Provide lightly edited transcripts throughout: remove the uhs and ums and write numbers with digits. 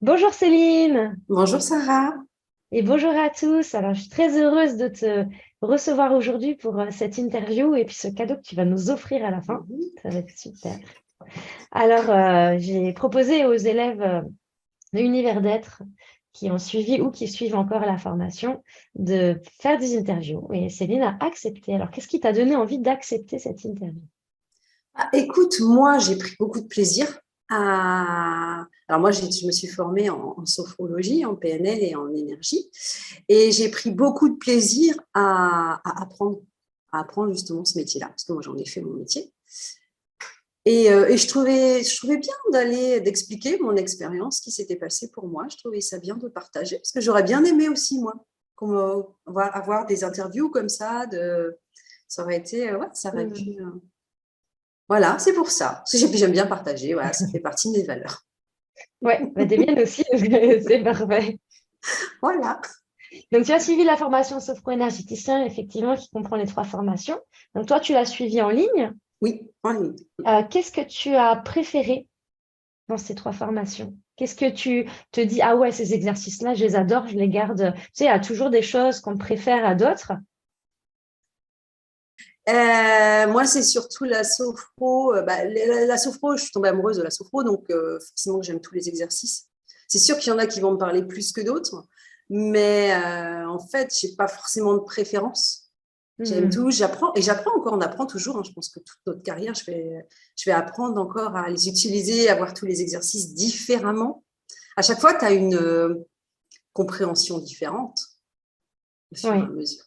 Bonjour Céline Bonjour Sarah. et bonjour à tous. Alors, je suis très heureuse de te recevoir aujourd'hui pour cette interview et puis ce cadeau que tu vas nous offrir à la fin. Mhm. Ça va être super. Alors, j'ai proposé aux élèves de l'univers d'être qui ont suivi ou qui suivent encore la formation de faire des interviews. Et Céline a accepté. Alors, qu'est-ce qui t'a donné envie d'accepter cette interview? Écoute, moi, j'ai pris beaucoup de plaisir à... Alors moi, je me suis formée en sophrologie, en PNL et en énergie. Et j'ai pris beaucoup de plaisir à apprendre justement ce métier-là, parce que moi, j'en ai fait mon métier. Et je trouvais bien d'expliquer mon expérience, ce qui s'était passé pour moi. Je trouvais ça bien de partager, parce que j'aurais bien aimé aussi, moi, avoir des interviews comme ça. Ça aurait été, ouais, ça aurait pu... Hmm. Voilà, c'est pour ça. Parce que j'aime bien partager, voilà, ça fait partie de mes valeurs. Ouais, bah, des miennes aussi, c'est parfait. Voilà. Donc, tu as suivi la formation sophro-énergéticien, effectivement, qui comprend les trois formations. Donc, toi, tu l'as suivi en ligne. Oui, en ligne. Qu'est-ce que tu as préféré dans ces trois formations? Qu'est-ce que tu te dis, ah ouais, ces exercices-là, je les adore, je les garde. Tu sais, il y a toujours des choses qu'on préfère à d'autres. Moi, c'est surtout la sophro. La sophro, je suis tombée amoureuse de la sophro, donc forcément, j'aime tous les exercices. C'est sûr qu'il y en a qui vont me parler plus que d'autres, mais en fait, je n'ai pas forcément de préférence. J'aime Hmm. tout, j'apprends et j'apprends encore, on apprend toujours. Hein. Je pense que toute notre carrière, je vais apprendre encore à les utiliser, à voir tous les exercices différemment. À chaque fois, tu as une compréhension différente au fur et à Oui. mesure.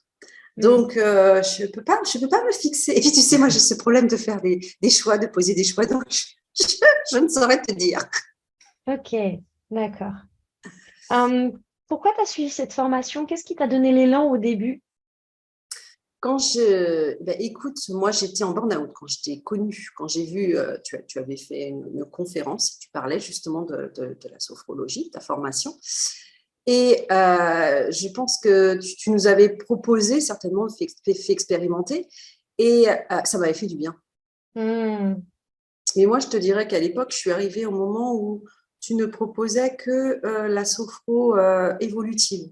Hmm. Donc, je peux pas me fixer. Et puis, tu sais, moi, j'ai ce problème de faire des choix, de poser des choix. Donc, je ne saurais te dire. Ok, d'accord. Hum, Pourquoi tu as suivi cette formation? Qu'est-ce qui t'a donné l'élan au début? Écoute, moi, j'étais en burn-out quand je t'ai connue, quand j'ai vu, tu avais fait une conférence, tu parlais justement de la sophrologie, ta formation. Et je pense que tu nous avais proposé, certainement, fait expérimenter. Et ça m'avait fait du bien. Hmm. Et moi, je te dirais qu'à l'époque, je suis arrivée au moment où tu ne proposais que la sophro évolutive.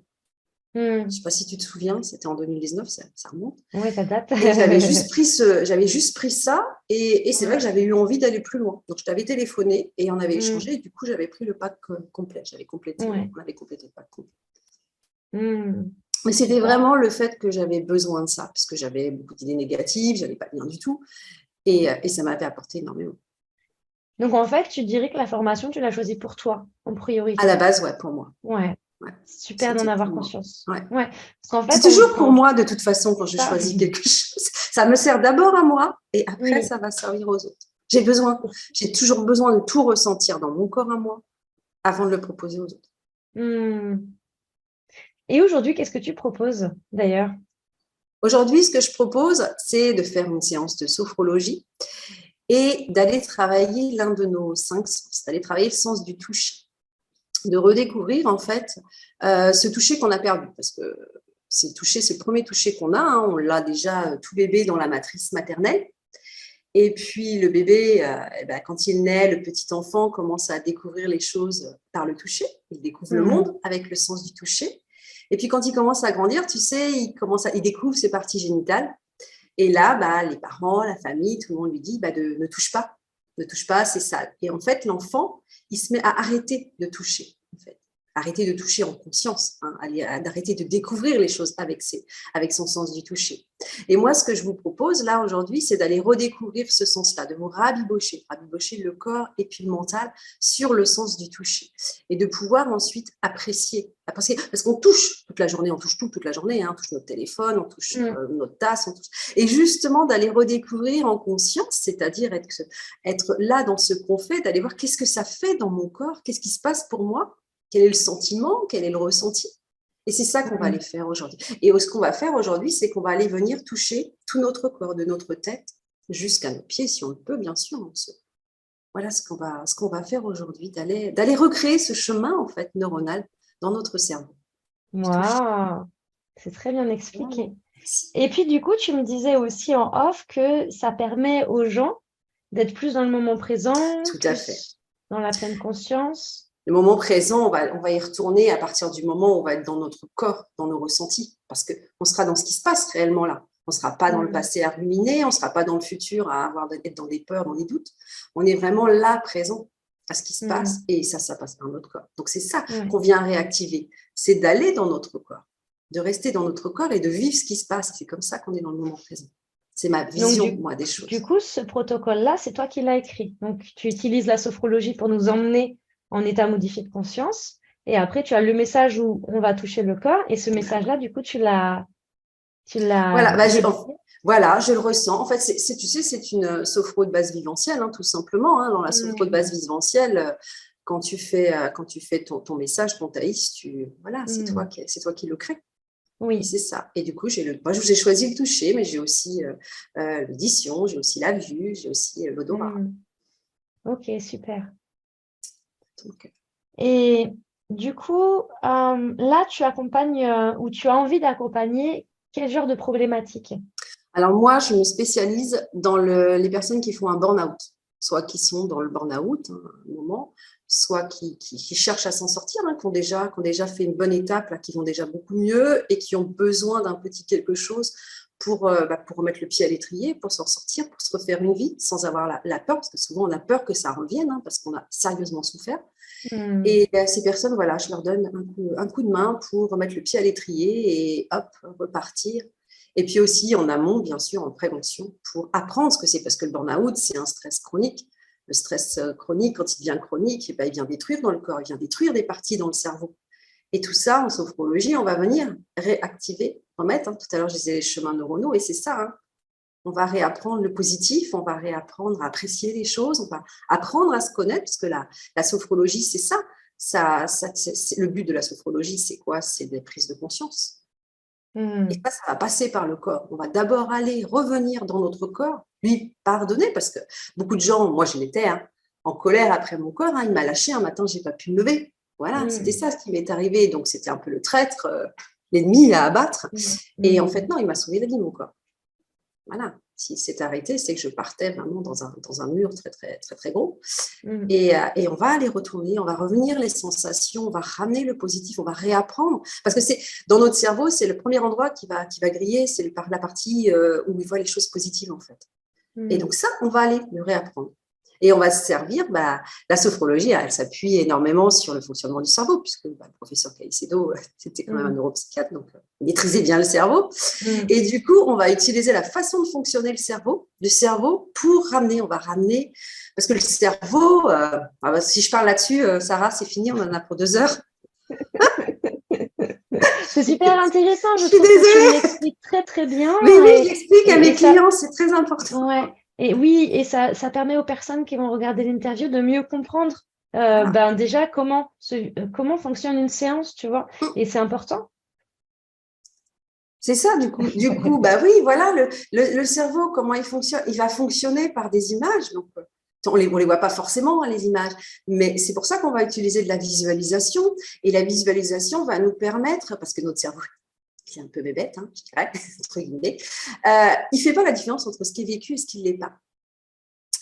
Je ne sais Hmm. pas si tu te souviens, c'était en 2019, ça remonte. Oui, ça date. Et j'avais juste pris ça, et c'est vrai que Ouais. j'avais eu envie d'aller plus loin. Donc, je t'avais téléphoné et on avait Hmm. échangé, et du coup, j'avais pris le pack complet. Ouais. On avait complété le pack complet. Hmm. Mais c'était Super. vraiment le fait que j'avais besoin de ça, parce que j'avais beaucoup d'idées négatives, j'allais pas bien du tout, et ça m'avait apporté énormément. Donc, en fait, tu dirais que la formation, tu l'as choisie pour toi, en À la priorité. base, ouais, pour moi. Ouais, Ouais, c'est super d'en c'était pour avoir moi. conscience. Ouais. Ouais, parce qu'en C'est fait, toujours pour enfin, moi, de toute façon, quand je ça, choisis quelque chose. Ça me sert d'abord à moi, et après, oui. ça va servir aux autres. J'ai toujours besoin de tout ressentir dans mon corps à moi avant de le proposer aux autres. Hmm. Et aujourd'hui, qu'est-ce que tu proposes, d'ailleurs? Aujourd'hui, ce que je propose, c'est de faire une séance de sophrologie et d'aller travailler l'un de nos cinq sens, d'aller travailler le sens du toucher, de redécouvrir en fait ce toucher qu'on a perdu, parce que c'est le premier toucher qu'on a, hein, on l'a déjà tout bébé dans la matrice maternelle. Et puis le bébé, quand il naît, le petit enfant commence à découvrir les choses par le toucher. Il découvre le Hmm. monde avec le sens du toucher. Et puis quand il commence à grandir, tu sais, il découvre ses parties génitales. Et là, les parents, la famille, tout le monde lui dit ne touche pas, c'est sale. Et en fait, l'enfant, il se met à arrêter de toucher. En fait. Arrêter de toucher en conscience, hein, d'arrêter de découvrir les choses avec son sens du toucher. Et moi, ce que je vous propose là aujourd'hui, c'est d'aller redécouvrir ce sens-là, de vous rabibocher le corps et puis le mental sur le sens du toucher, et de pouvoir ensuite apprécier. Parce qu'on touche toute la journée, on touche toute la journée, hein, on touche notre téléphone, on touche Hmm. notre tasse, et justement d'aller redécouvrir en conscience, c'est-à-dire être là dans ce qu'on fait, d'aller voir qu'est-ce que ça fait dans mon corps, qu'est-ce qui se passe pour moi, quel est le sentiment, quel est le ressenti. Et c'est ça qu'on va aller Hmm. faire aujourd'hui. Et ce qu'on va faire aujourd'hui, c'est qu'on va aller venir toucher tout notre corps, de notre tête jusqu'à nos pieds, si on le peut, bien sûr. Voilà ce qu'on va faire aujourd'hui, d'aller recréer ce chemin en fait neuronal dans notre cerveau. Je touche. Waouh, c'est très bien Voilà. expliqué. Merci. Et puis, du coup, tu me disais aussi en off que ça permet aux gens d'être plus dans le moment présent, Tout à fait. plus dans la pleine conscience. Le moment présent, on va y retourner à partir du moment où on va être dans notre corps, dans nos ressentis, parce qu'on sera dans ce qui se passe réellement là. On ne sera pas dans le passé à ruminer, on ne sera pas dans le futur à être dans des peurs, dans des doutes. On est vraiment là, présent à ce qui se passe, et ça passe par notre corps. Donc, c'est ça qu'on vient réactiver. C'est d'aller dans notre corps, de rester dans notre corps et de vivre ce qui se passe. C'est comme ça qu'on est dans le moment présent. C'est ma vision, moi, des choses. Du coup, ce protocole-là, c'est toi qui l'as écrit. Donc, tu utilises la sophrologie pour nous emmener en état modifié de conscience. Et après, tu as le message où on va toucher le corps. Et ce message-là, du coup, tu l'as. Voilà, je le ressens. En fait, tu sais, c'est une sophro de base vivencielle, hein, tout simplement. Hein. Dans la sophro de base vivencielle, quand tu fais ton message, ton taïs, c'est toi qui le crée. Oui. C'est ça. Et du coup, moi, j'ai choisi le toucher, mais j'ai aussi l'audition, j'ai aussi la vue, j'ai aussi l'odorat. Ok, super. Donc... Et du coup, là, tu accompagnes ou tu as envie d'accompagner quel genre de problématique? Alors moi, je me spécialise dans les personnes qui font un burn-out, soit qui sont dans le burn-out à un moment, soit qui cherchent à s'en sortir, hein, qui ont déjà fait une bonne étape, là, qui vont déjà beaucoup mieux et qui ont besoin d'un petit quelque chose pour remettre le pied à l'étrier, pour s'en sortir, pour se refaire une vie sans avoir la peur, parce que souvent on a peur que ça revienne, hein, parce qu'on a sérieusement souffert. Et à ces personnes, voilà, je leur donne un coup de main pour remettre le pied à l'étrier et hop, repartir. Et puis aussi en amont, bien sûr, en prévention, pour apprendre ce que c'est, parce que le burn-out, c'est un stress chronique. Le stress chronique, quand il devient chronique, il vient détruire dans le corps, il vient détruire des parties dans le cerveau. Et tout ça, en sophrologie, on va venir réactiver, remettre. Hein. Tout à l'heure, je disais les chemins neuronaux, et c'est ça. Hein. On va réapprendre le positif, on va réapprendre à apprécier les choses, on va apprendre à se connaître, parce que la sophrologie, c'est ça. Le but de la sophrologie, c'est quoi? C'est des prises de conscience. Et ça va passer par le corps. On va d'abord aller revenir dans notre corps, lui pardonner, parce que beaucoup de gens, moi je l'étais, hein, en colère après mon corps, hein, il m'a lâché un matin, j'ai pas pu me lever. Voilà, c'était ça ce qui m'est arrivé. Donc c'était un peu le traître, l'ennemi à abattre. Et en fait, non, il m'a sauvé la vie, mon corps. Voilà, s'il s'est arrêté, c'est que je partais vraiment dans un mur très, très, très, très gros. Et on va aller retourner, on va revenir les sensations, on va ramener le positif, on va réapprendre. Parce que dans notre cerveau, c'est le premier endroit qui va griller, c'est la partie où il voit les choses positives, en fait. Et donc ça, on va aller le réapprendre. Et on va se servir, la sophrologie, elle s'appuie énormément sur le fonctionnement du cerveau, puisque le professeur Caicedo, c'était quand même un neuropsychiatre, donc il maîtrisait bien le cerveau. Et du coup, on va utiliser la façon de fonctionner du cerveau pour ramener, parce que le cerveau, si je parle là-dessus, Sarah, c'est fini, on en a pour 2 heures. C'est super intéressant, je suis désolée. Que tu l'expliques très très bien. Mais oui, j'explique à mes clients, c'est très important. Ouais. Et oui, et ça permet aux personnes qui vont regarder l'interview de mieux comprendre déjà comment fonctionne une séance, tu vois. Et c'est important. C'est ça, du coup, oui, voilà, le cerveau, comment il fonctionne? Il va fonctionner par des images. Donc, on les voit pas forcément, hein, les images, mais c'est pour ça qu'on va utiliser de la visualisation. Et la visualisation va nous permettre, parce que notre cerveau, c'est un peu bébête, hein, je dirais, entre guillemets, il fait pas la différence entre ce qui est vécu et ce qui ne l'est pas.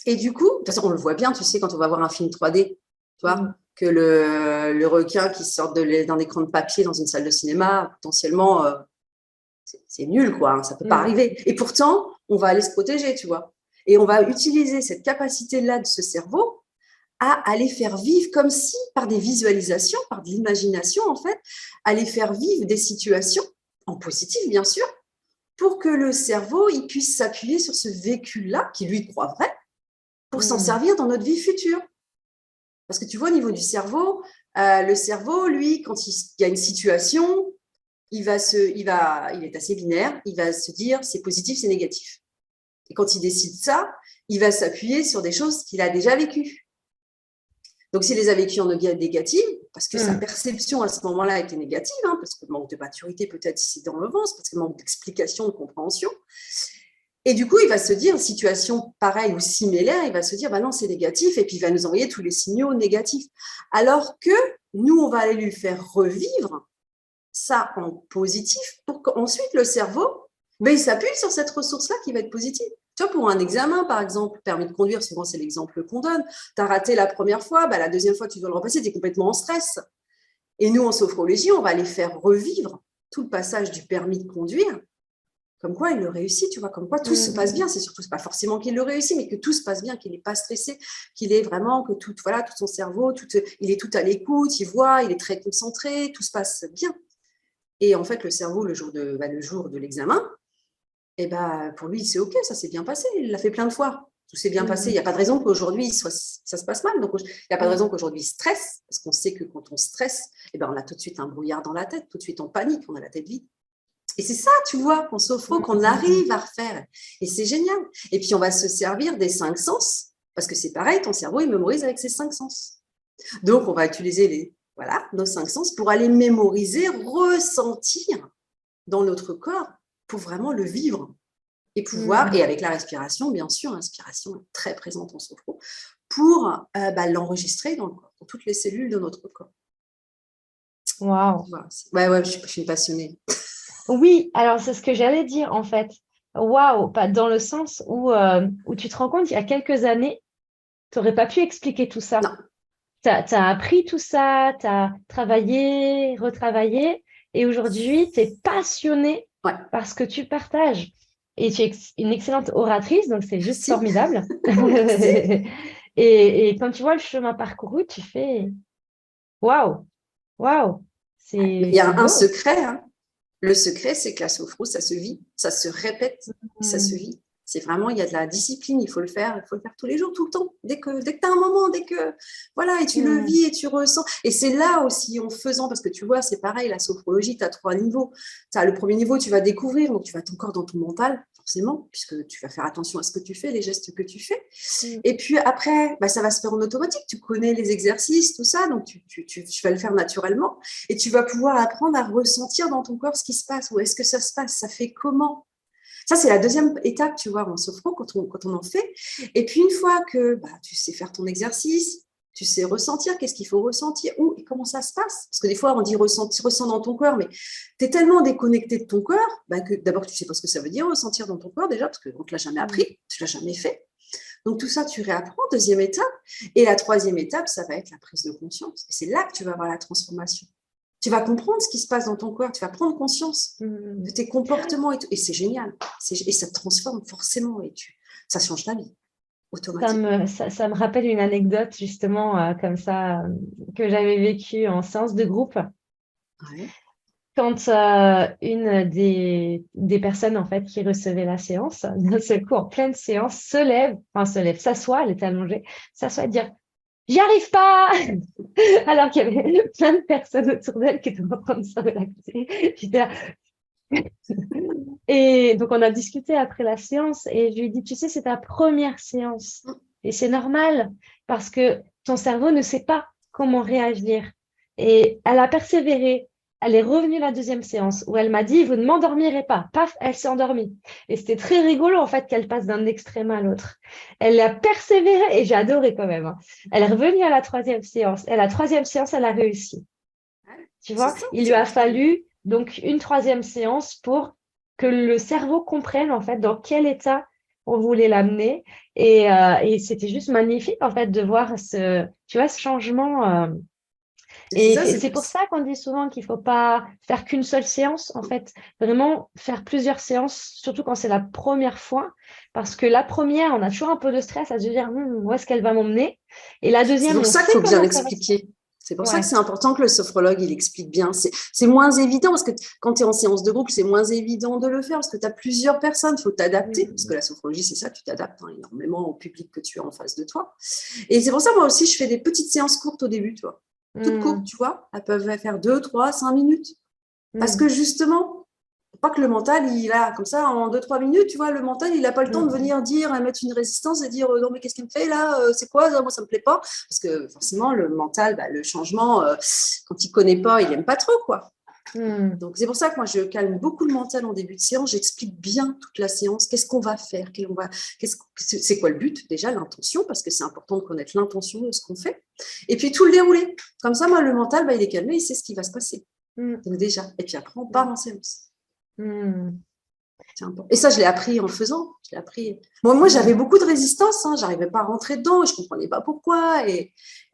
Et du coup, de toute façon, on le voit bien, tu sais, quand on va voir un film 3D, tu vois, que le requin qui sort d'un écran de papier dans une salle de cinéma, potentiellement, c'est nul, quoi, hein, ça peut pas arriver. Et pourtant, on va aller se protéger, tu vois. Et on va utiliser cette capacité-là de ce cerveau à aller faire vivre, comme si, par des visualisations, par de l'imagination, en fait, aller faire vivre des situations, en positif, bien sûr, pour que le cerveau il puisse s'appuyer sur ce vécu-là, qui lui croit vrai, pour s'en servir dans notre vie future. Parce que tu vois, au niveau du cerveau, le cerveau, lui, quand il y a une situation, il est assez binaire, il va se dire c'est positif, c'est négatif. Et quand il décide ça, il va s'appuyer sur des choses qu'il a déjà vécues. Donc, s'il les a vécues en négative, parce que sa perception à ce moment-là était négative, hein, parce que manque de maturité peut-être si c'est dans l'enfance, parce que manque d'explication, de compréhension. Et du coup, il va se dire, situation pareille ou similaire, il va se dire, non, c'est négatif, et puis il va nous envoyer tous les signaux négatifs. Alors que nous, on va aller lui faire revivre ça en positif pour qu'ensuite le cerveau, il s'appuie sur cette ressource-là qui va être positive. Tu vois, pour un examen, par exemple, permis de conduire, souvent c'est l'exemple qu'on donne. Tu as raté la première fois, la deuxième fois, tu dois le repasser, tu es complètement en stress. Et nous, en sophrologie, on va les faire revivre tout le passage du permis de conduire. Comme quoi, il le réussit, tu vois, comme quoi tout se passe bien. C'est surtout pas forcément qu'il le réussit, mais que tout se passe bien, qu'il n'est pas stressé, qu'il est vraiment, que tout son cerveau, il est tout à l'écoute, il voit, il est très concentré, tout se passe bien. Et en fait, le cerveau, le jour de l'examen, pour lui, c'est OK, ça s'est bien passé, il l'a fait plein de fois. Tout s'est bien passé. Il n'y a pas de raison qu'aujourd'hui, ça se passe mal. Donc, il n'y a pas de raison qu'aujourd'hui, il stresse, parce qu'on sait que quand on stresse, on a tout de suite un brouillard dans la tête, tout de suite on panique, on a la tête vide. Et c'est ça, tu vois, qu'on sophro, qu'on arrive à refaire. Et c'est génial. Et puis, on va se servir des 5 sens, parce que c'est pareil, ton cerveau, il mémorise avec ses 5 sens. Donc, on va utiliser nos 5 sens pour aller mémoriser, ressentir dans notre corps pour vraiment le vivre. Et pouvoir, et avec la respiration, bien sûr, l'inspiration est très présente en sophro, pour l'enregistrer dans le corps, dans toutes les cellules de notre corps. Waouh. Ouais, je suis passionnée. Oui, alors c'est ce que j'allais dire en fait. Waouh, pas dans le sens où tu te rends compte, il y a quelques années, tu n'aurais pas pu expliquer tout ça. Non. Tu as appris tout ça, tu as travaillé, retravaillé, et aujourd'hui, tu es passionnée par ce que tu partages. Et tu es une excellente oratrice, donc c'est juste formidable. Et quand tu vois le chemin parcouru, tu fais waouh, waouh. Il y a un beau. secret. Hein. Le secret, c'est que la sophro, ça se vit, ça se répète, ça se vit. C'est vraiment, il y a de la discipline, il faut le faire tous les jours, tout le temps. Dès que tu as un moment, et tu le vis et tu ressens. Et c'est là aussi, en faisant, parce que tu vois, c'est pareil, la sophrologie, tu as 3 niveaux. Tu as le premier niveau, tu vas découvrir, donc tu vas être encore dans ton mental, forcément, puisque tu vas faire attention à ce que tu fais, les gestes que tu fais. Et puis après, ça va se faire en automatique. Tu connais les exercices, tout ça, donc tu vas le faire naturellement. Et tu vas pouvoir apprendre à ressentir dans ton corps ce qui se passe. Où est-ce que ça se passe? Ça fait comment? Ça, c'est la deuxième étape, tu vois, en sophro, quand on en fait. Et puis, une fois que tu sais faire ton exercice, tu sais ressentir, qu'est-ce qu'il faut ressentir, où et comment ça se passe. Parce que des fois, on dit ressens dans ton corps, mais tu es tellement déconnecté de ton corps que d'abord, tu ne sais pas ce que ça veut dire ressentir dans ton corps déjà, parce qu'on ne te l'a jamais appris, tu ne l'as jamais fait. Donc, tout ça, tu réapprends, deuxième étape. Et la troisième étape, ça va être la prise de conscience. Et c'est là que tu vas avoir la transformation. Tu vas comprendre ce qui se passe dans ton corps, tu vas prendre conscience de tes comportements et tout. Et c'est génial. Et ça te transforme forcément et ça change ta vie automatiquement. Ça me rappelle une anecdote justement comme ça que j'avais vécue en séance de groupe. Ouais. Quand une des personnes en fait qui recevait la séance, d'un seul coup en pleine séance, s'assoit, elle était allongée, s'assoit et dire j'y arrive pas alors qu'il y avait plein de personnes autour d'elle qui étaient en train de se relaxer. J'étais là. Et donc on a discuté après la séance et je lui ai dit tu sais c'est ta première séance et c'est normal parce que ton cerveau ne sait pas comment réagir et elle a persévéré. Elle est revenue la deuxième séance où elle m'a dit vous ne m'endormirez pas. Paf, elle s'est endormie. Et c'était très rigolo en fait qu'elle passe d'un extrême à l'autre. Elle a persévéré et j'ai adoré quand même. Hein. Elle est revenue à la troisième séance. Et la troisième séance, elle a réussi. Tu vois, il lui a fallu donc une troisième séance pour que le cerveau comprenne en fait dans quel état on voulait l'amener. Et c'était juste magnifique en fait de voir ce changement. Et c'est pour ça qu'on dit souvent qu'il ne faut pas faire qu'une seule séance, en fait. Vraiment faire plusieurs séances, surtout quand c'est la première fois. Parce que la première, on a toujours un peu de stress à se dire où est-ce qu'elle va m'emmener. Et la deuxième, c'est pour ça qu'il faut bien expliquer. C'est pour ça que c'est important que le sophrologue, il explique bien. C'est moins évident, parce que quand tu es en séance de groupe, c'est moins évident de le faire, parce que tu as plusieurs personnes, il faut t'adapter, parce que la sophrologie, c'est ça, tu t'adaptes énormément au public que tu as en face de toi. Et c'est pour ça, moi aussi, je fais des petites séances courtes au début, tu vois. Toutes courtes, tu vois. Elles peuvent faire 2, 3, 5 minutes. Parce que justement, pas que le mental, il a comme ça, en 2, 3 minutes, tu vois, le mental, il n'a pas le temps de venir mettre une résistance et dire non, mais qu'est-ce qu'il me fait là? C'est quoi? Moi, ça ne me plaît pas. Parce que forcément, le mental, le changement, quand il ne connaît pas, il n'aime pas trop, quoi. Donc, c'est pour ça que moi, je calme beaucoup le mental en début de séance. J'explique bien toute la séance. Qu'est-ce qu'on va faire? C'est quoi le but? Déjà, l'intention, parce que c'est important de connaître l'intention de ce qu'on fait. Et puis, tout le déroulé. Comme ça, moi, le mental, il est calmé, il sait ce qui va se passer. Donc, déjà. Et puis après, on part en séance. C'est important. Et ça, je l'ai appris en faisant. Je l'ai appris. Moi, j'avais beaucoup de résistance. Hein. Je n'arrivais pas à rentrer dedans. Je ne comprenais pas pourquoi. Et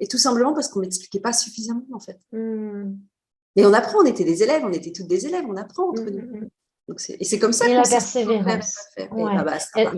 tout simplement parce qu'on ne m'expliquait pas suffisamment, en fait. Mais on apprend. On était des élèves. On était toutes des élèves. On apprend entre nous. Donc, et c'est comme ça et qu'on la sait persévérance. faire. Ouais. Et, ah bah, ça va.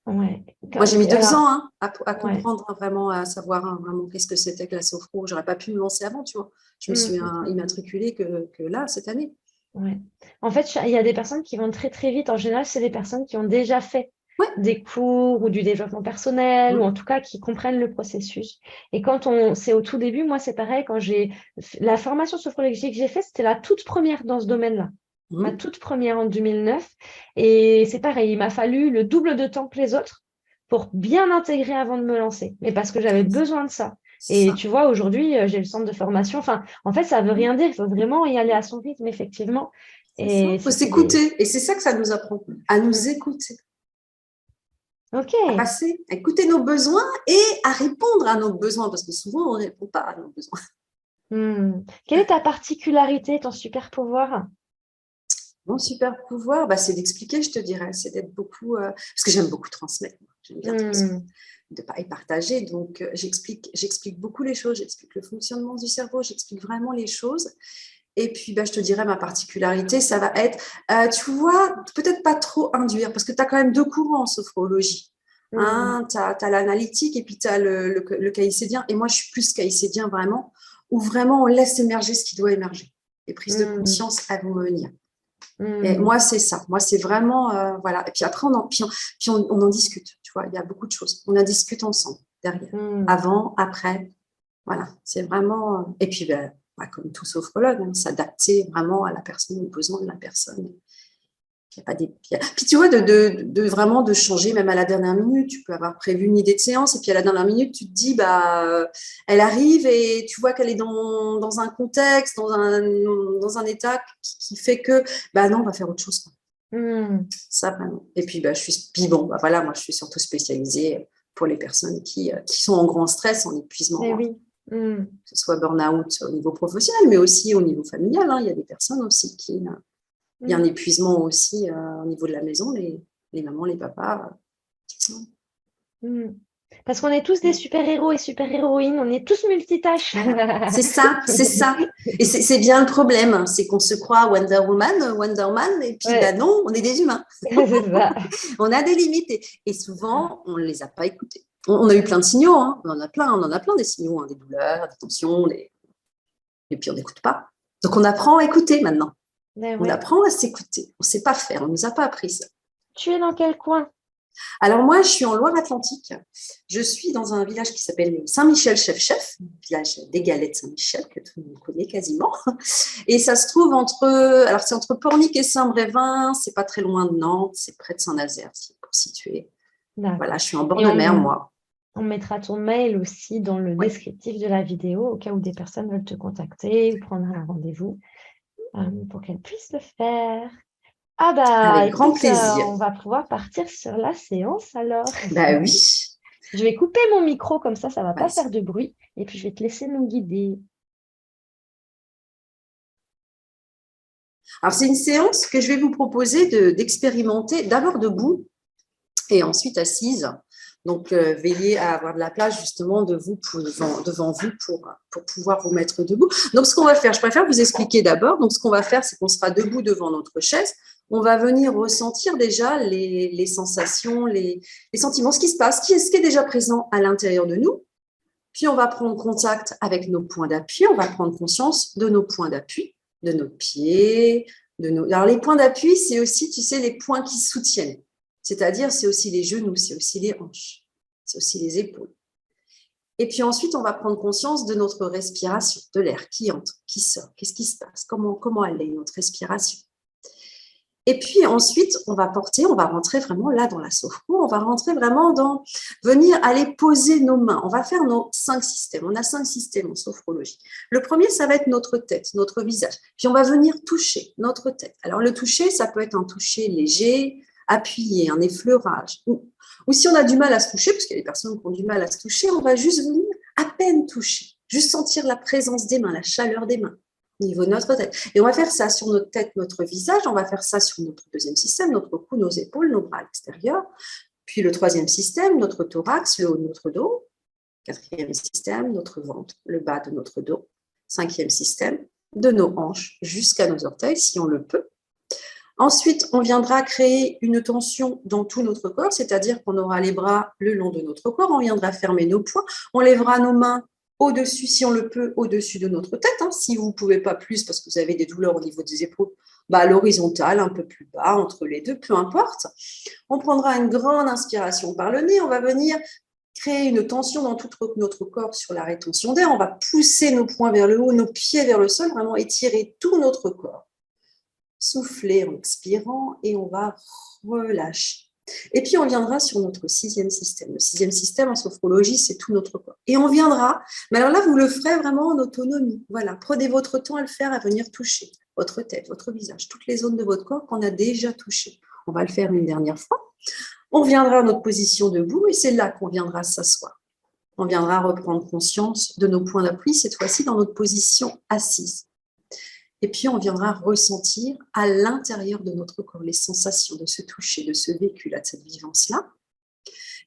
Ouais. Moi, j'ai mis 2 Alors, ans hein, à comprendre vraiment, à savoir hein, vraiment qu'est-ce que c'était que la sophro. J'aurais pas pu me lancer avant, tu vois. Je me suis immatriculée que là, cette année. Ouais. En fait, il y a des personnes qui vont très très vite. En général, c'est des personnes qui ont déjà fait des cours ou du développement personnel, ou en tout cas qui comprennent le processus. Et quand c'est au tout début, moi, c'est pareil, quand la formation sophrologique que j'ai faite, c'était la toute première dans ce domaine-là. Ma toute première en 2009. Et c'est pareil, il m'a fallu le double de temps que les autres pour bien intégrer avant de me lancer. Mais parce que j'avais besoin de ça. Et tu vois, aujourd'hui, j'ai le centre de formation. Enfin, en fait, ça ne veut rien dire. Il faut vraiment y aller à son rythme, effectivement. Il faut s'écouter. Et c'est ça que ça nous apprend, à nous écouter. À passer, à écouter nos besoins et à répondre à nos besoins. Parce que souvent, on ne répond pas à nos besoins. Quelle est ta particularité, ton super pouvoir? Mon super pouvoir, c'est d'expliquer, je te dirais. C'est d'être beaucoup... parce que j'aime beaucoup transmettre. J'aime bien transmettre. Et partager. Donc, j'explique beaucoup les choses. J'explique le fonctionnement du cerveau. J'explique vraiment les choses. Et puis, je te dirais, ma particularité, ça va être, tu vois, peut-être pas trop induire, parce que tu as quand même 2 courants en sophrologie. Hein, tu as l'analytique et puis tu as le caïcédien. Et moi, je suis plus caïcédien vraiment, où vraiment on laisse émerger ce qui doit émerger. Les prises de conscience, elles vont venir. Et moi, c'est ça. Moi, c'est vraiment, voilà. Et puis après, on en discute, tu vois. Il y a beaucoup de choses. On en discute ensemble, derrière. Avant, après. Voilà. C'est vraiment... Et puis, comme tout sophrologue, hein, s'adapter vraiment à la personne, aux besoins de la personne. Il y a pas des... Puis tu vois, vraiment de changer, même à la dernière minute, tu peux avoir prévu une idée de séance, et puis à la dernière minute, tu te dis, elle arrive et tu vois qu'elle est dans un contexte, dans un état qui fait que, non, on va faire autre chose. Ça, vraiment. Et puis, voilà, moi, je suis surtout spécialisée pour les personnes qui sont en grand stress, en épuisement. Que ce soit burn-out au niveau professionnel, mais aussi au niveau familial. Hein. Il y a des personnes aussi il y a un épuisement aussi au niveau de la maison, les mamans, les papas. Parce qu'on est tous des super-héros et super-héroïnes, on est tous multitâches. C'est ça. Et c'est bien le problème, c'est qu'on se croit Wonder Woman, Wonder Man, et puis non, on est des humains. C'est ça. On a des limites, et souvent, on ne les a pas écoutées. On a eu plein de signaux, hein. On en a plein des signaux, hein, des douleurs, des tensions, et puis on n'écoute pas. Donc on apprend à écouter maintenant. On apprend à s'écouter. On ne sait pas faire, on ne nous a pas appris ça. Tu es dans quel coin? Alors moi, je suis en Loire-Atlantique. Je suis dans un village qui s'appelle Saint-Michel-Chef-Chef, village des Galettes Saint-Michel, que tout le monde connaît quasiment. Et ça se trouve c'est entre Pornic et Saint-Brévin, c'est pas très loin de Nantes, c'est près de Saint-Nazaire, pour situer. Voilà, je suis en bord de mer, moi. On mettra ton mail aussi dans le descriptif de la vidéo, au cas où des personnes veulent te contacter ou prendre un rendez-vous pour qu'elles puissent le faire. Avec grand plaisir. On va pouvoir partir sur la séance alors. Oui. Je vais couper mon micro, comme ça ne va pas faire de bruit. Et puis, je vais te laisser nous guider. Alors, c'est une séance que je vais vous proposer d'expérimenter d'abord debout et ensuite assise. Donc, veillez à avoir de la place justement devant vous pour pouvoir vous mettre debout. Donc, ce qu'on va faire, je préfère vous expliquer d'abord. Donc, ce qu'on va faire, c'est qu'on sera debout devant notre chaise. On va venir ressentir déjà les sensations, les sentiments, ce qui se passe, ce qui est déjà présent à l'intérieur de nous. Puis, on va prendre contact avec nos points d'appui. On va prendre conscience de nos points d'appui, de nos pieds. Alors, les points d'appui, c'est aussi, tu sais, les points qui soutiennent. C'est-à-dire, c'est aussi les genoux, c'est aussi les hanches, c'est aussi les épaules. Et puis ensuite, on va prendre conscience de notre respiration, de l'air qui entre, qui sort. Qu'est-ce qui se passe? Comment elle est, notre respiration? Et puis ensuite, on va rentrer vraiment là dans la sophro, on va rentrer vraiment venir aller poser nos mains. On va faire nos 5 systèmes. On a 5 systèmes en sophrologie. Le premier, ça va être notre tête, notre visage. Puis on va venir toucher notre tête. Alors le toucher, ça peut être un toucher léger, appuyé, un effleurage. Ou si on a du mal à se toucher, parce qu'il y a des personnes qui ont du mal à se toucher, on va juste venir à peine toucher, juste sentir la présence des mains, la chaleur des mains. au niveau de notre tête. Et on va faire ça sur notre tête, notre visage, on va faire ça sur notre deuxième système, notre cou, nos épaules, nos bras à l'extérieur. Puis le troisième système, notre thorax, le haut de notre dos. Quatrième système, notre ventre, le bas de notre dos. Cinquième système, de nos hanches jusqu'à nos orteils, si on le peut. Ensuite, on viendra créer une tension dans tout notre corps, c'est-à-dire qu'on aura les bras le long de notre corps, on viendra fermer nos poings, on lèvera nos mains au-dessus, si on le peut, au-dessus de notre tête. Si vous ne pouvez pas plus parce que vous avez des douleurs au niveau des épaules, à l'horizontale, un peu plus bas, entre les deux, peu importe. On prendra une grande inspiration par le nez, on va venir créer une tension dans tout notre corps sur la rétention d'air, on va pousser nos poings vers le haut, nos pieds vers le sol, vraiment étirer tout notre corps. Souffler en expirant et on va relâcher. Et puis, on viendra sur notre sixième système. Le sixième système, en sophrologie, c'est tout notre corps. Et on viendra, mais alors là, vous le ferez vraiment en autonomie. Voilà, prenez votre temps à le faire, à venir toucher votre tête, votre visage, toutes les zones de votre corps qu'on a déjà touchées. On va le faire une dernière fois. On viendra à notre position debout et c'est là qu'on viendra s'asseoir. On viendra reprendre conscience de nos points d'appui, cette fois-ci dans notre position assise. Et puis, on viendra ressentir à l'intérieur de notre corps les sensations de ce toucher, de ce vécu-là, de cette vivance-là.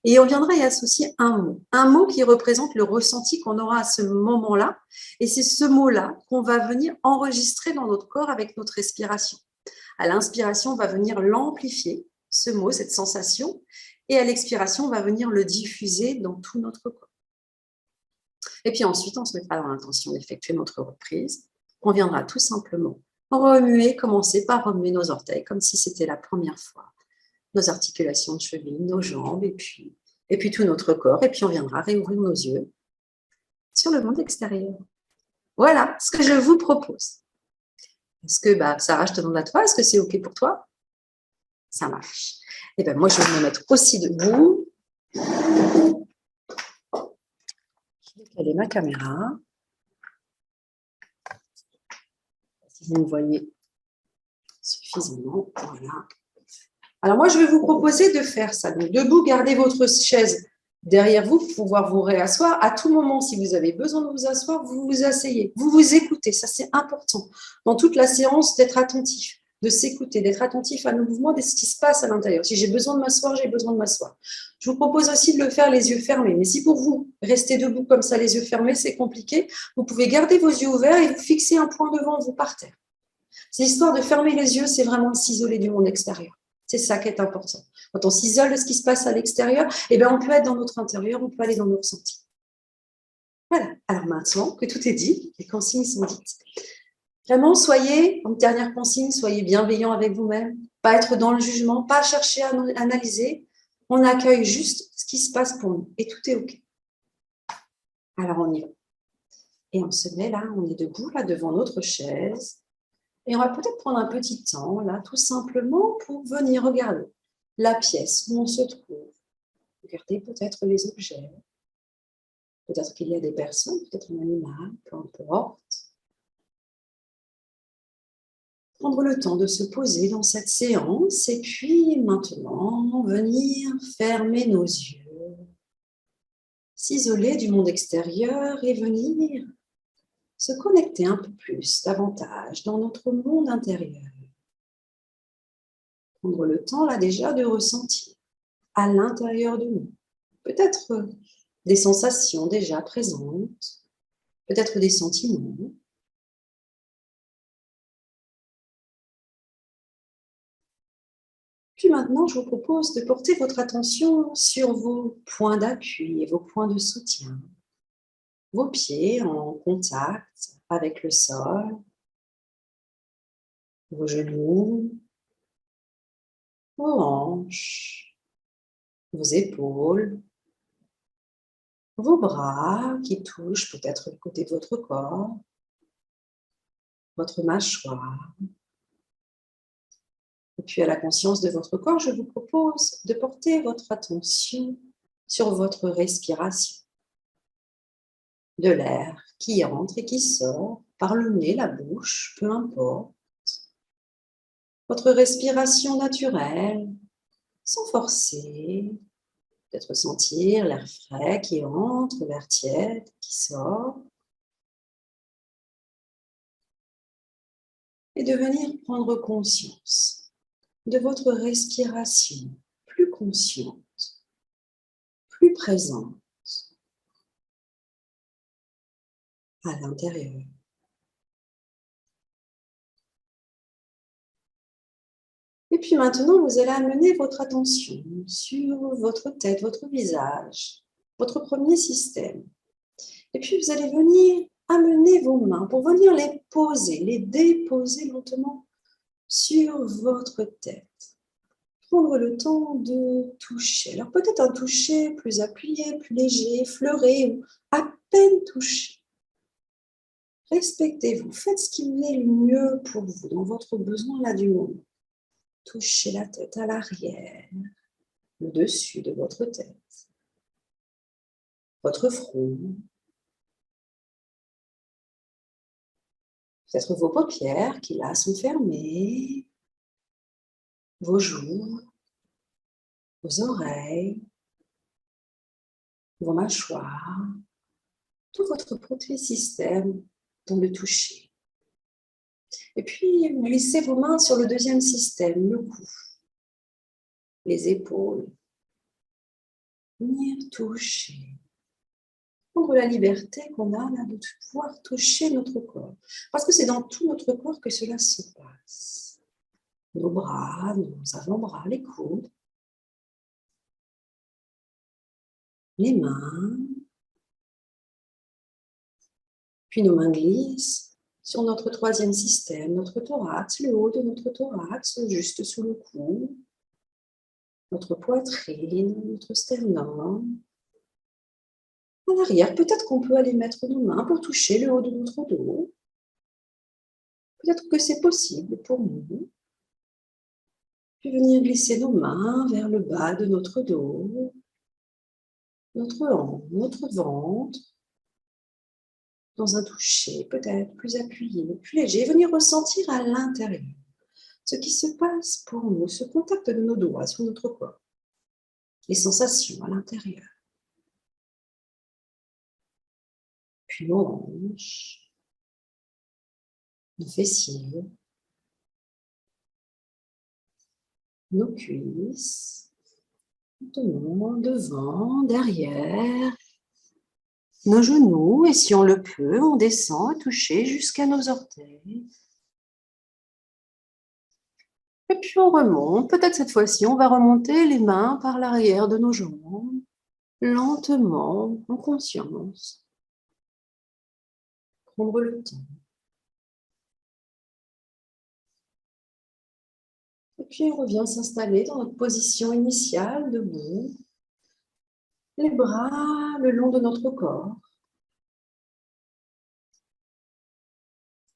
Et on viendra y associer un mot qui représente le ressenti qu'on aura à ce moment-là. Et c'est ce mot-là qu'on va venir enregistrer dans notre corps avec notre respiration. À l'inspiration, on va venir l'amplifier, ce mot, cette sensation, et à l'expiration, on va venir le diffuser dans tout notre corps. Et puis ensuite, on se mettra dans l'intention d'effectuer notre reprise. On viendra tout simplement remuer, commencer par remuer nos orteils, comme si c'était la première fois, nos articulations de cheville, nos jambes, et puis tout notre corps. Et puis on viendra réouvrir nos yeux sur le monde extérieur. Voilà ce que je vous propose. Est-ce que, Sarah, je te demande à toi, est-ce que c'est OK pour toi? Ça marche. Et bien, moi, je vais me mettre aussi debout. Je vais décaler ma caméra. Si vous me voyez suffisamment, voilà. Alors, moi, je vais vous proposer de faire ça. Donc, debout, gardez votre chaise derrière vous pour pouvoir vous réasseoir. À tout moment, si vous avez besoin de vous asseoir, vous vous asseyez. Vous vous écoutez. Ça, c'est important. Dans toute la séance, d'être attentif, de s'écouter, d'être attentif à nos mouvements, de ce qui se passe à l'intérieur. Si j'ai besoin de m'asseoir, j'ai besoin de m'asseoir. Je vous propose aussi de le faire les yeux fermés. Mais si pour vous, rester debout comme ça, les yeux fermés, c'est compliqué, vous pouvez garder vos yeux ouverts et vous fixer un point devant vous par terre. C'est l'histoire de fermer les yeux, c'est vraiment de s'isoler du monde extérieur. C'est ça qui est important. Quand on s'isole de ce qui se passe à l'extérieur, on peut être dans notre intérieur, on peut aller dans nos ressentis. Voilà. Alors maintenant que tout est dit, les consignes sont dites. Vraiment, soyez, en dernière consigne, soyez bienveillant avec vous-même, pas être dans le jugement, pas chercher à analyser. On accueille juste ce qui se passe pour nous et tout est OK. Alors on y va. Et on se met là, on est debout là devant notre chaise. Et on va peut-être prendre un petit temps, là, tout simplement pour venir regarder la pièce où on se trouve. Regarder peut-être les objets. Peut-être qu'il y a des personnes, peut-être un animal, peu importe. Prendre le temps de se poser dans cette séance et puis maintenant, venir fermer nos yeux, s'isoler du monde extérieur et venir se connecter un peu plus, davantage, dans notre monde intérieur. Prendre le temps, là, déjà, de ressentir à l'intérieur de nous. Peut-être des sensations déjà présentes, peut-être des sentiments. Puis maintenant, je vous propose de porter votre attention sur vos points d'appui et vos points de soutien. Vos pieds en contact avec le sol, vos genoux, vos hanches, vos épaules, vos bras qui touchent peut-être le côté de votre corps, votre mâchoire. Et puis à la conscience de votre corps, je vous propose de porter votre attention sur votre respiration. De l'air qui entre et qui sort par le nez, la bouche, peu importe. Votre respiration naturelle, sans forcer. Peut-être sentir l'air frais qui entre, l'air tiède qui sort. et de venir prendre conscience de votre respiration plus consciente, plus présente à l'intérieur. Et puis maintenant, vous allez amener votre attention sur votre tête, votre visage, votre premier système. Et puis vous allez venir amener vos mains pour venir les poser, les déposer lentement sur votre tête. Prendre le temps de toucher. Alors peut-être un toucher plus appuyé, plus léger, fleuré ou à peine touché. Respectez-vous, faites ce qui est le mieux pour vous dans votre besoin là du moment. Touchez la tête à l'arrière, le dessus de votre tête, votre front, peut-être vos paupières qui là sont fermées, vos joues, vos oreilles, vos mâchoires, tout votre premier système dans le toucher. Et puis, glissez vos mains sur le deuxième système, le cou, les épaules. Venir toucher. Prendre la liberté qu'on a là de pouvoir toucher notre corps. Parce que c'est dans tout notre corps que cela se passe. Nos bras, nos avant-bras, les coudes, les mains. Puis nos mains glissent sur notre troisième système, notre thorax, le haut de notre thorax, juste sous le cou, notre poitrine, notre sternum. En arrière, peut-être qu'on peut aller mettre nos mains pour toucher le haut de notre dos. Peut-être que c'est possible pour nous. Puis venir glisser nos mains vers le bas de notre dos, notre hanche, notre ventre, dans un toucher peut-être plus appuyé, plus léger. Venir ressentir à l'intérieur ce qui se passe pour nous, ce contact de nos doigts sur notre corps, les sensations à l'intérieur. Puis nos hanches, nos fessiers, nos cuisses, devant, derrière, nos genoux, et si on le peut, on descend à toucher jusqu'à nos orteils. Et puis on remonte, peut-être cette fois-ci, on va remonter les mains par l'arrière de nos jambes, lentement, en conscience. Prendre le temps. Et puis on revient s'installer dans notre position initiale, debout, les bras le long de notre corps.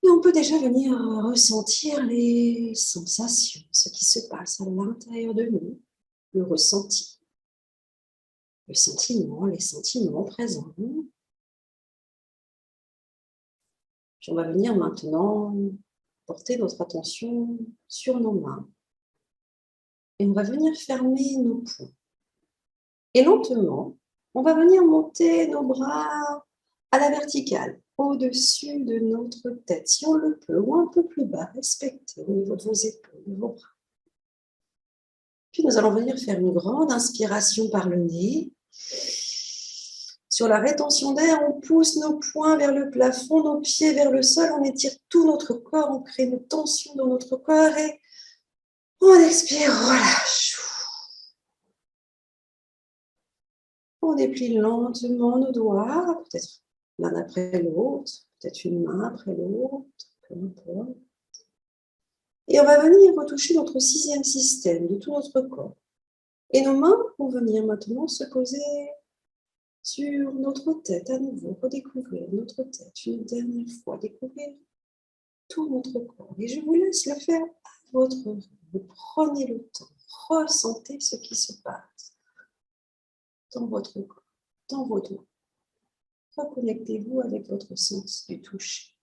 Et on peut déjà venir ressentir les sensations, ce qui se passe à l'intérieur de nous, le ressenti, le sentiment, les sentiments présents. Puis on va venir maintenant porter notre attention sur nos mains. Et on va venir fermer nos poings. Et lentement, on va venir monter nos bras à la verticale, au-dessus de notre tête, si on le peut, ou un peu plus bas, respectez au niveau de vos épaules, de vos bras. Puis nous allons venir faire une grande inspiration par le nez. Sur la rétention d'air, on pousse nos poings vers le plafond, nos pieds vers le sol, on étire tout notre corps, on crée une tension dans notre corps et on expire, relâche. On déplie lentement nos doigts, peut-être l'un après l'autre, peut-être une main après l'autre, peu importe. Et on va venir retoucher notre sixième système de tout notre corps. Et nos mains vont venir maintenant se poser sur notre tête à nouveau, redécouvrir notre tête une dernière fois, découvrir tout notre corps. Et je vous laisse le faire à votre rythme. Prenez le temps, ressentez ce qui se passe dans votre corps, dans vos doigts. Reconnectez-vous avec votre sens du toucher.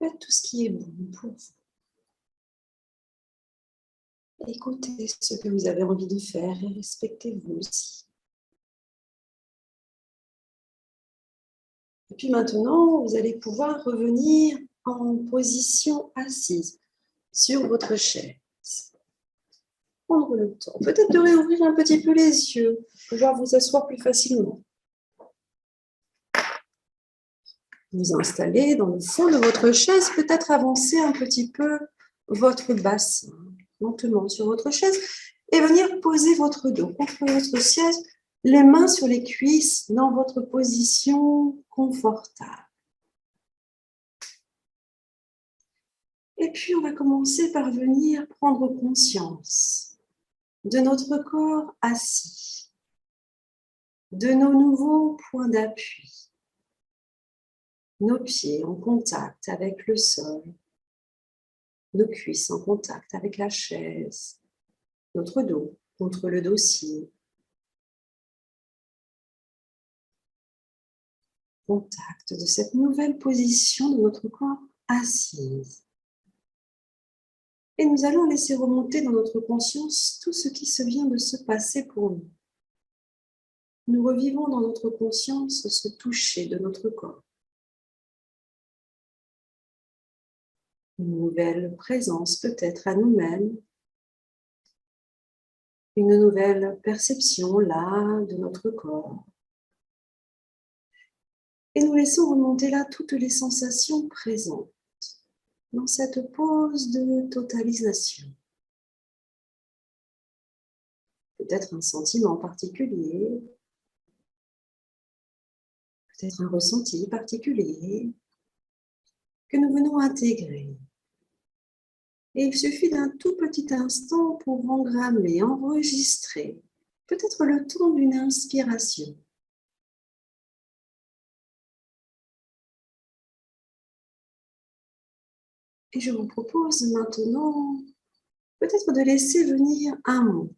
Faites tout ce qui est bon pour vous. Écoutez ce que vous avez envie de faire et respectez-vous aussi. Et puis maintenant, vous allez pouvoir revenir en position assise sur votre chaise. Prendre le temps, peut-être de réouvrir un petit peu les yeux, pouvoir vous asseoir plus facilement. Vous installer dans le fond de votre chaise, peut-être avancer un petit peu votre bassin lentement sur votre chaise et venir poser votre dos contre votre siège, les mains sur les cuisses dans votre position confortable. Et puis, on va commencer par venir prendre conscience de notre corps assis, de nos nouveaux points d'appui, nos pieds en contact avec le sol, nos cuisses en contact avec la chaise, notre dos contre le dossier, contact de cette nouvelle position de notre corps assise. Et nous allons laisser remonter dans notre conscience tout ce qui se vient de se passer pour nous. Nous revivons dans notre conscience ce toucher de notre corps. Une nouvelle présence peut-être à nous-mêmes, une nouvelle perception là de notre corps. Et nous laissons remonter là toutes les sensations présentes dans cette pause de totalisation. Peut-être un sentiment particulier, peut-être un ressenti particulier que nous venons intégrer. Et il suffit d'un tout petit instant pour engrammer, enregistrer, peut-être le temps d'une inspiration. Et je vous propose maintenant peut-être de laisser venir un mot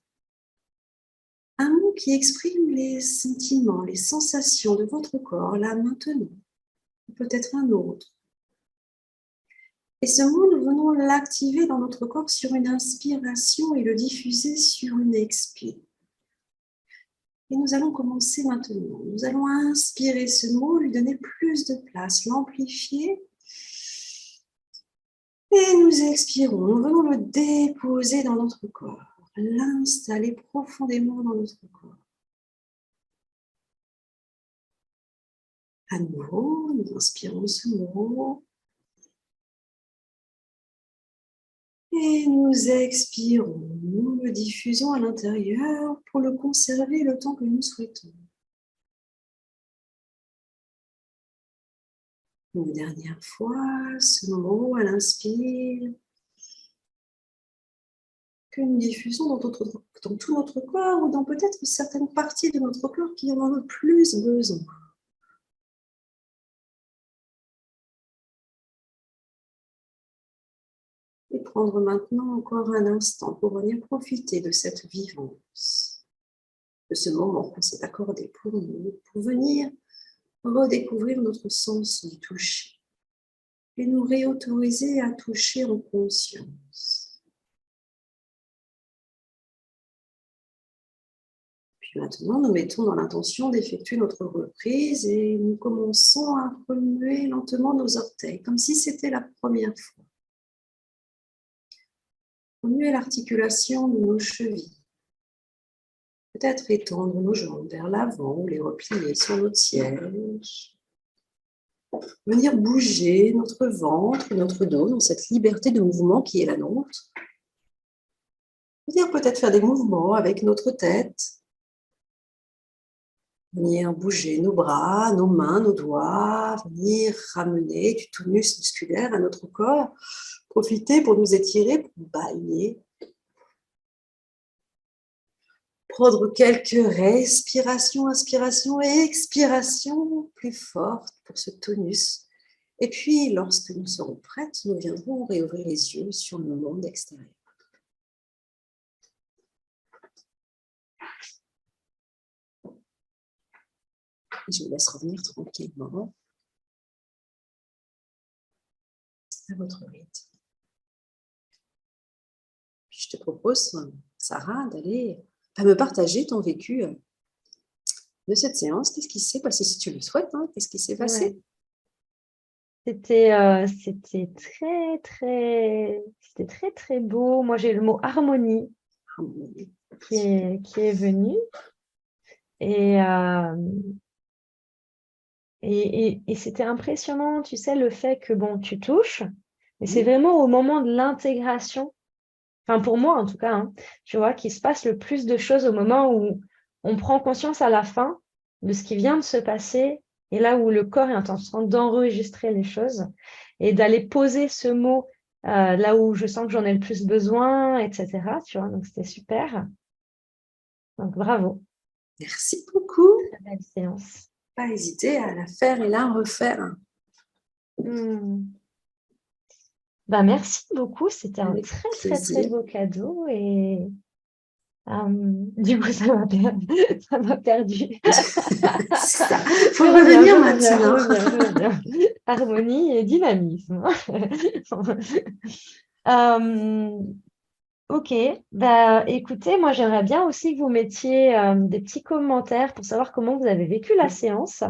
qui exprime les sentiments, les sensations de votre corps, là maintenant, peut-être un autre. Et ce mot, nous venons l'activer dans notre corps sur une inspiration et le diffuser sur une expire. Et nous allons commencer maintenant. Nous allons inspirer ce mot, lui donner plus de place, l'amplifier. Et nous expirons. Nous venons le déposer dans notre corps, l'installer profondément dans notre corps. À nouveau, nous inspirons ce mot. Et nous expirons. Nous le diffusons à l'intérieur pour le conserver le temps que nous souhaitons. Une dernière fois, ce mot à l'inspire, que nous diffusons dans tout notre corps ou dans peut-être certaines parties de notre corps qui en ont le plus besoin. Et prendre maintenant encore un instant pour venir profiter de cette vivance, de ce moment qu'on s'est accordé pour nous, pour venir redécouvrir notre sens du toucher et nous réautoriser à toucher en conscience. Puis maintenant, nous mettons dans l'intention d'effectuer notre reprise et nous commençons à remuer lentement nos orteils, comme si c'était la première fois. Remuer l'articulation de nos chevilles. Peut-être étendre nos jambes vers l'avant ou les replier sur notre siège. Venir bouger notre ventre, notre dos dans cette liberté de mouvement qui est la nôtre. Venir peut-être faire des mouvements avec notre tête. Venir bouger nos bras, nos mains, nos doigts. Venir ramener du tonus musculaire à notre corps. Profiter pour nous étirer, pour balayer. Prendre quelques respirations, inspiration et expiration plus fortes pour ce tonus. Et puis, lorsque nous serons prêtes, nous viendrons réouvrir les yeux sur le monde extérieur. Je vous laisse revenir tranquillement. à votre rythme. Puis je te propose, Sarah, d'aller me partager ton vécu de cette séance. Qu'est-ce qui s'est passé, si tu le souhaites, hein? Qu'est-ce qui s'est passé? Ouais. C'était très, très beau. Moi, j'ai le mot harmonie qui est venu. Et c'était impressionnant, tu sais, le fait que, bon, tu touches, mais c'est vraiment au moment de l'intégration, enfin pour moi en tout cas, hein, tu vois, qu'il se passe le plus de choses au moment où on prend conscience à la fin de ce qui vient de se passer, et là où le corps est en train d'enregistrer les choses, et d'aller poser ce mot là où je sens que j'en ai le plus besoin, etc. Tu vois, donc c'était super. Donc bravo, Merci beaucoup. très belle séance. Pas hésiter à la faire et la refaire. Bah, merci beaucoup, c'était un Avec très très très plaisir. beau cadeau et du coup ça m'a perdu. C'est ça. Je Faut reviens, revenir je maintenant. reviens, je reviens. Harmonie et dynamisme. Euh, ok, bah écoutez, moi j'aimerais bien aussi que vous mettiez des petits commentaires pour savoir comment vous avez vécu la séance.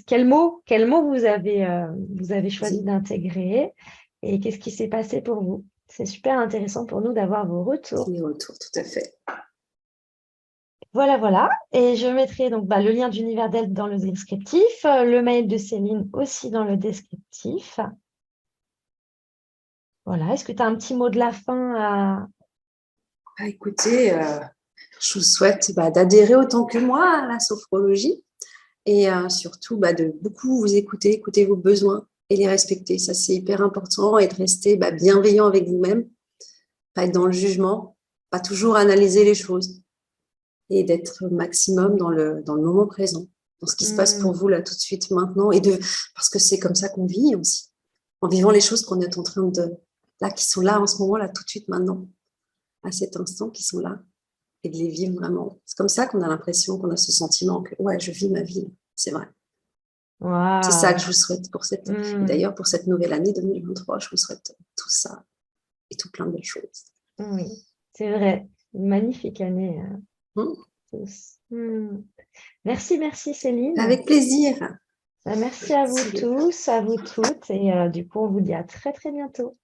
Quel mot vous avez choisi d'intégrer et qu'est-ce qui s'est passé pour vous? C'est super intéressant pour nous d'avoir vos retours. Les retours, tout à fait. Voilà, voilà. Et je mettrai donc le lien d'Univers d'Elle dans le descriptif, le mail de Céline aussi dans le descriptif. Voilà. Est-ce que tu as un petit mot de la fin à... Écoutez, je vous souhaite d'adhérer autant que moi à la sophrologie et surtout de beaucoup vous écouter vos besoins et les respecter. Ça, c'est hyper important, et de rester bienveillant avec vous-même, pas être dans le jugement, pas toujours analyser les choses et d'être au maximum dans le moment présent, dans ce qui se passe pour vous là tout de suite maintenant, parce que c'est comme ça qu'on vit aussi, en vivant les choses qu'on est en train qui sont là en ce moment, là tout de suite maintenant, à cet instant, qui sont là, et de les vivre vraiment. C'est comme ça qu'on a l'impression, qu'on a ce sentiment que ouais, je vis ma vie, c'est vrai. Wow. C'est ça que je vous souhaite pour et d'ailleurs pour cette nouvelle année 2023, je vous souhaite tout ça et tout plein de belles choses. Oui, c'est vrai. Une magnifique année tous. Merci, merci Céline. Avec plaisir. Merci à vous tous, à vous toutes. Et du coup, on vous dit à très, très bientôt.